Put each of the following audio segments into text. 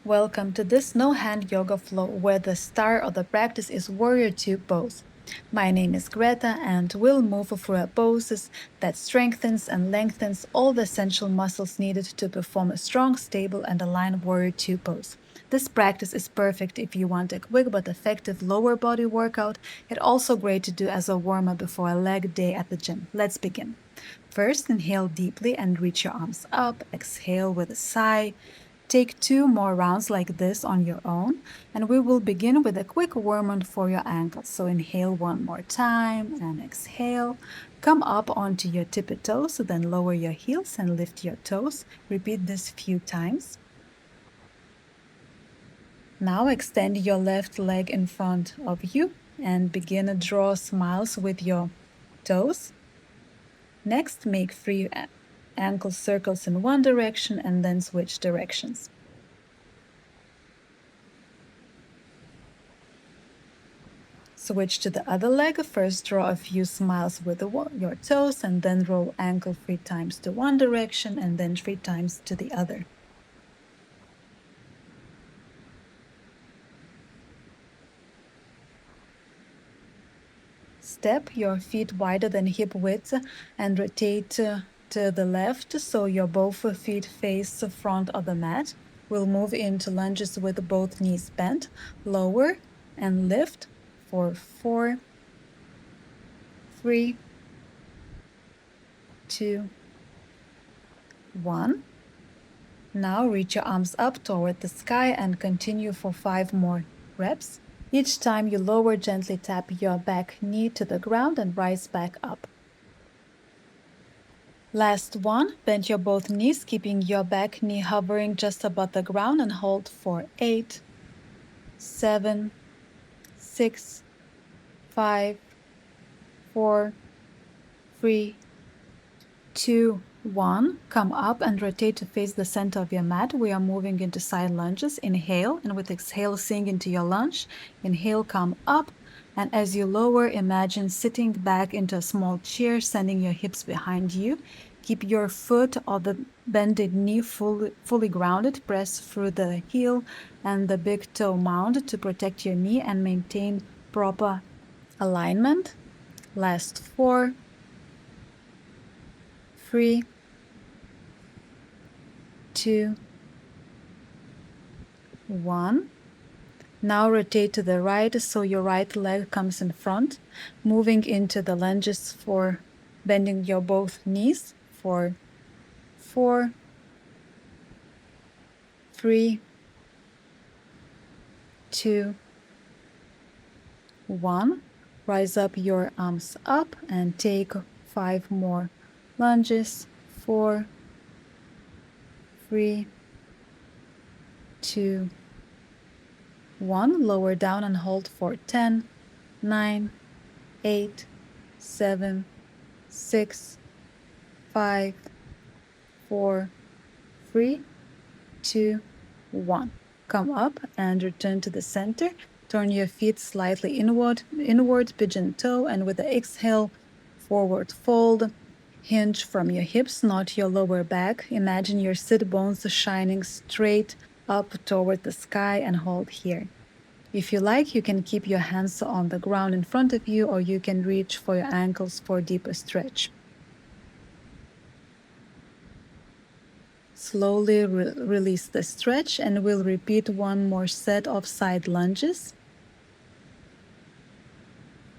Welcome to this no-hand yoga flow where the star of the practice is Warrior Two pose. My name is Greta and we'll move through a poses that strengthens and lengthens all the essential muscles needed to perform a strong, stable and aligned Warrior Two pose. This practice is perfect if you want a quick but effective lower body workout. It's also great to do as a warm-up before a leg day at the gym. Let's begin. First, inhale deeply and reach your arms up. Exhale with a sigh. Take 2 more rounds like this on your own, and we will begin with a quick warm-up for your ankles. So inhale one more time and exhale. Come up onto your tippy toes, then lower your heels and lift your toes. Repeat this few times. Now extend your left leg in front of you and begin to draw smiles with your toes. Next, make 3 ankle circles in one direction and then switch directions. Switch to the other leg. First, draw a few smiles with your toes and then roll ankle 3 times to one direction and then 3 times to the other. Step your feet wider than hip width and rotate to the left so your both feet face the front of the mat. We'll move into lunges with both knees bent, lower and lift for 4, 3, 2, 1. Now reach your arms up toward the sky and continue for 5 more reps. Each time you lower, gently tap your back knee to the ground and rise back up. Last one, bend your both knees, keeping your back knee hovering just above the ground and hold for 8, 7, 6, 5, 4, 3, 2, 1. Come up and rotate to face the center of your mat. We are moving into side lunges. Inhale, and with exhale, sink into your lunge. Inhale, come up, and as you lower, imagine sitting back into a small chair, sending your hips behind you. Keep your foot or the bended knee fully grounded. Press through the heel and the big toe mound to protect your knee and maintain proper alignment. Last 4, 3, 2, 1. Now rotate to the right so your right leg comes in front, moving into the lunges for bending your both knees for 4, 3, 2, 1. Rise up your arms up and take 5 more lunges. 4, 3, 2, 1. Lower down and hold for 10, 9, 8, 7, 6, 5, 4, 3, 2, 1. Come up and return to the center. Turn your feet slightly inward, pigeon toe, and with the exhale, forward fold. Hinge from your hips, not your lower back. Imagine your sit bones shining straight up toward the sky and hold here. If you like, you can keep your hands on the ground in front of you, or you can reach for your ankles for a deeper stretch. Slowly release the stretch, and we'll repeat one more set of side lunges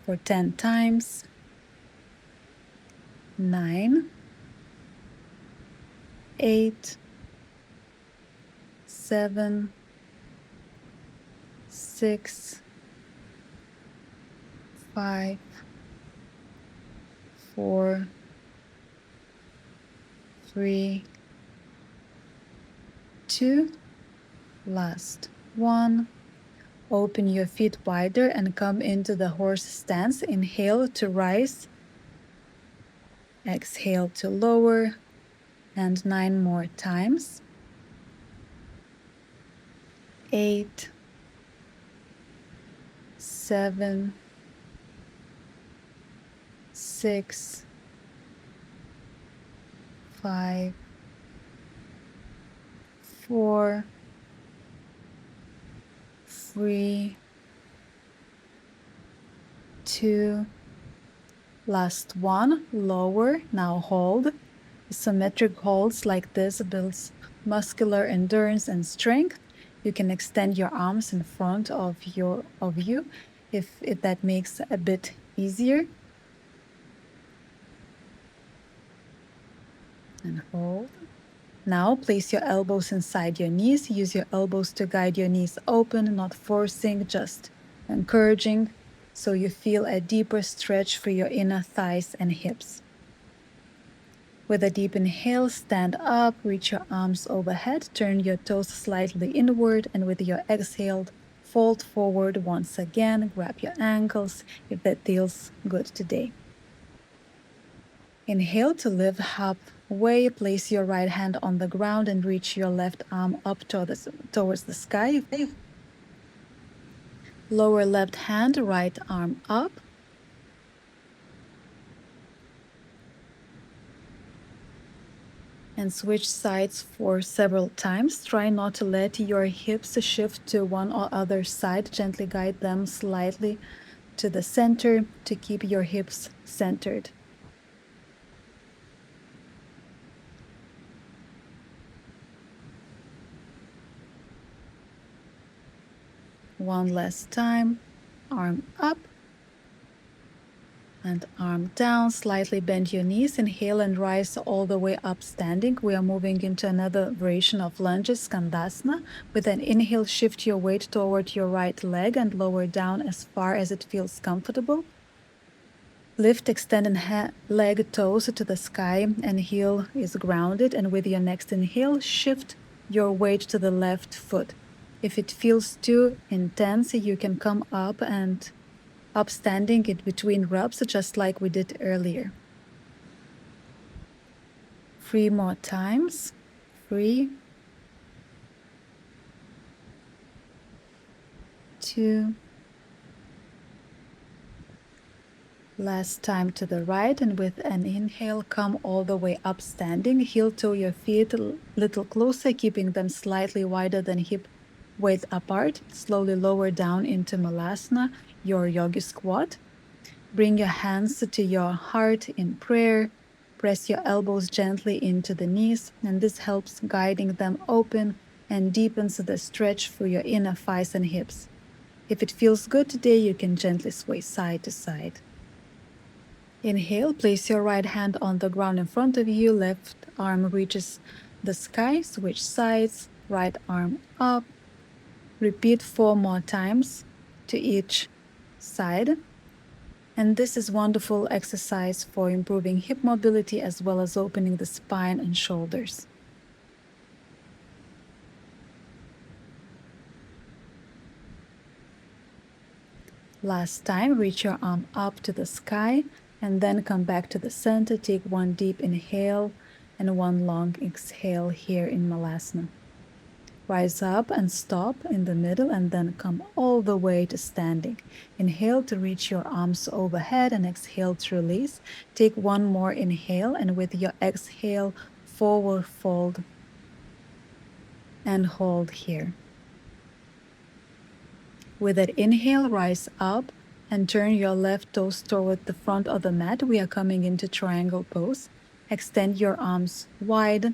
for 10 times. 9, 8, 7, 6, 5, 4, 3, 2, last 1. Open your feet wider and come into the horse stance. Inhale to rise. Exhale to lower, and 9 more times. 8, 7, 6, 5, 4, 3, 2, last one, lower, now hold. Isometric holds like this builds muscular endurance and strength. You can extend your arms in front of you if that makes a bit easier. And hold. Now place your elbows inside your knees. Use your elbows to guide your knees open, not forcing, just encouraging, so you feel a deeper stretch for your inner thighs and hips. With a deep inhale, stand up, reach your arms overhead, turn your toes slightly inward, and with your exhale, fold forward once again, grab your ankles if that feels good today. Inhale to lift halfway, place your right hand on the ground and reach your left arm up towards the sky. Lower left hand, right arm up. And switch sides for several times. Try not to let your hips shift to one or other side. Gently guide them slightly to the center to keep your hips centered. One last time. Arm up and arm down. Slightly bend your knees. Inhale and rise all the way up standing. We are moving into another variation of lunges, Skandasana. With an inhale, shift your weight toward your right leg and lower down as far as it feels comfortable. Lift extended leg toes to the sky and heel is grounded. And with your next inhale, shift your weight to the left foot. If it feels too intense, you can come up and upstanding in between rubs, just like we did earlier. 3 more times. 3, 2, last time to the right, and with an inhale, come all the way up standing. Heel toe your feet a little closer, keeping them slightly wider than hip width apart. Slowly lower down into Malasana, your yogi squat. Bring your hands to your heart in prayer. Press your elbows gently into the knees, and this helps guiding them open and deepens the stretch for your inner thighs and hips. If it feels good today, you can gently sway side to side. Inhale, place your right hand on the ground in front of you. Left arm reaches the sky. Switch sides. Right arm up. Repeat 4 more times to each side. And this is wonderful exercise for improving hip mobility as well as opening the spine and shoulders. Last time, reach your arm up to the sky and then come back to the center. Take one deep inhale and one long exhale here in Malasana. Rise up and stop in the middle and then come all the way to standing. Inhale to reach your arms overhead and exhale to release. Take one more inhale and with your exhale, forward fold and hold here. With that inhale, rise up and turn your left toes toward the front of the mat. We are coming into triangle pose. Extend your arms wide.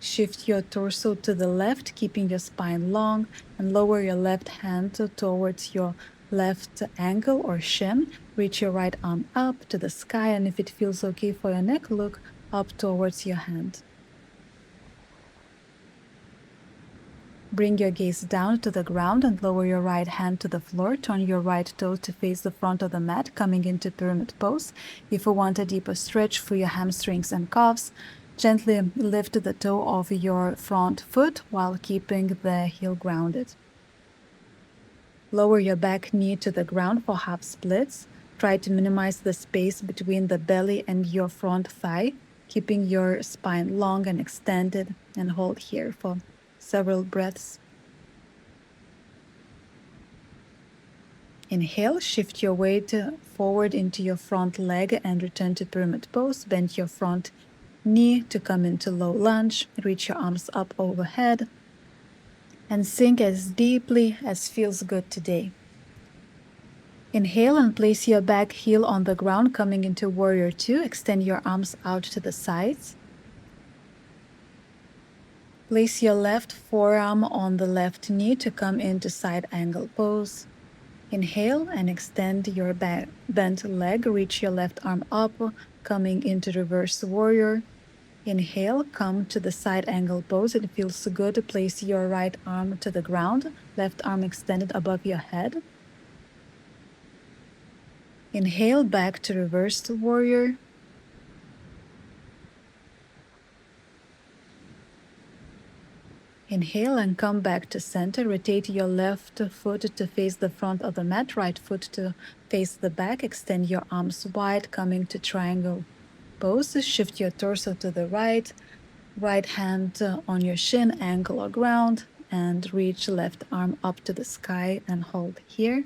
Shift your torso to the left, keeping your spine long, and lower your left hand towards your left ankle or shin. Reach your right arm up to the sky, and if it feels okay for your neck, look up towards your hand. Bring your gaze down to the ground and lower your right hand to the floor. Turn your right toe to face the front of the mat, coming into pyramid pose. If you want a deeper stretch for your hamstrings and calves, gently lift the toe of your front foot while keeping the heel grounded. Lower your back knee to the ground for half splits. Try to minimize the space between the belly and your front thigh, keeping your spine long and extended, and hold here for several breaths. Inhale, shift your weight forward into your front leg and return to pyramid pose. Bend your front knee to come into low lunge. Reach your arms up overhead. and sink as deeply as feels good today. Inhale and place your back heel on the ground, coming into Warrior Two. Extend your arms out to the sides. Place your left forearm on the left knee to come into side angle pose. Inhale and extend your bent leg. Reach your left arm up, coming into reverse warrior. Inhale, come to the side angle pose. It feels good to place your right arm to the ground, left arm extended above your head. Inhale, back to reverse warrior. Inhale and come back to center. Rotate your left foot to face the front of the mat, right foot to face the back. Extend your arms wide, coming to triangle pose. Shift your torso to the right, right hand on your shin, ankle or ground, and reach left arm up to the sky and hold here.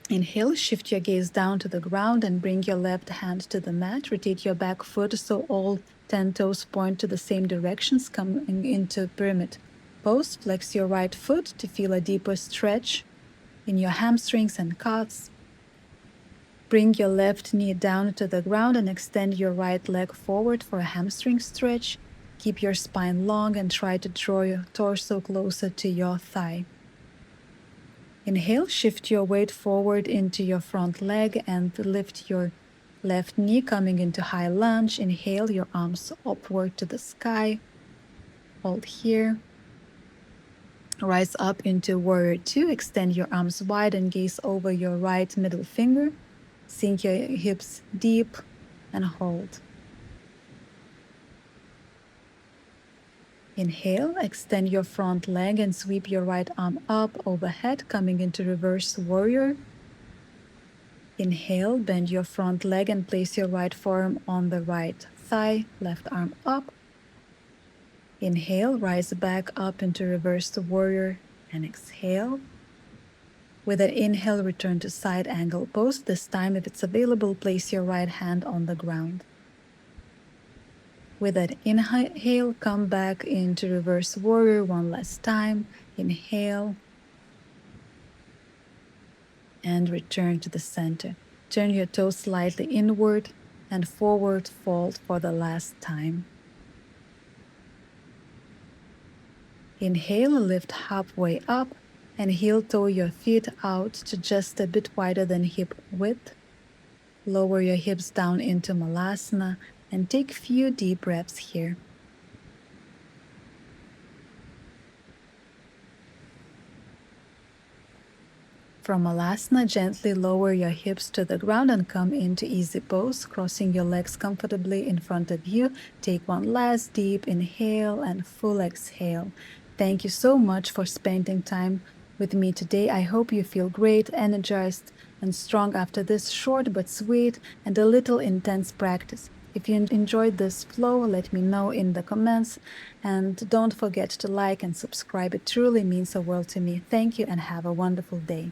Inhale, shift your gaze down to the ground and bring your left hand to the mat. Rotate your back foot so all 10 toes point to the same directions, coming into pyramid pose. Flex your right foot to feel a deeper stretch in your hamstrings and calves. Bring your left knee down to the ground and extend your right leg forward for a hamstring stretch. Keep your spine long and try to draw your torso closer to your thigh. Inhale, shift your weight forward into your front leg and lift your left knee, coming into high lunge. Inhale, your arms upward to the sky. Hold here. Rise up into Warrior Two. Extend your arms wide and gaze over your right middle finger. Sink your hips deep and hold. Inhale, extend your front leg and sweep your right arm up overhead, coming into reverse warrior. Inhale, bend your front leg and place your right forearm on the right thigh, left arm up. Inhale, rise back up into reverse warrior and exhale. With an inhale, return to side angle pose. This time, if it's available, place your right hand on the ground. With that inhale, come back into reverse warrior one last time. Inhale. And return to the center. Turn your toes slightly inward and forward fold for the last time. Inhale, lift halfway up and heel toe your feet out to just a bit wider than hip width. Lower your hips down into Malasana and take few deep breaths here. From Malasana, gently lower your hips to the ground and come into easy pose, crossing your legs comfortably in front of you. Take one last deep inhale and full exhale. Thank you so much for spending time with me today. I hope you feel great, energized, and strong after this short but sweet and a little intense practice. If you enjoyed this flow, let me know in the comments, and don't forget to like and subscribe. It truly means the world to me. Thank you and have a wonderful day.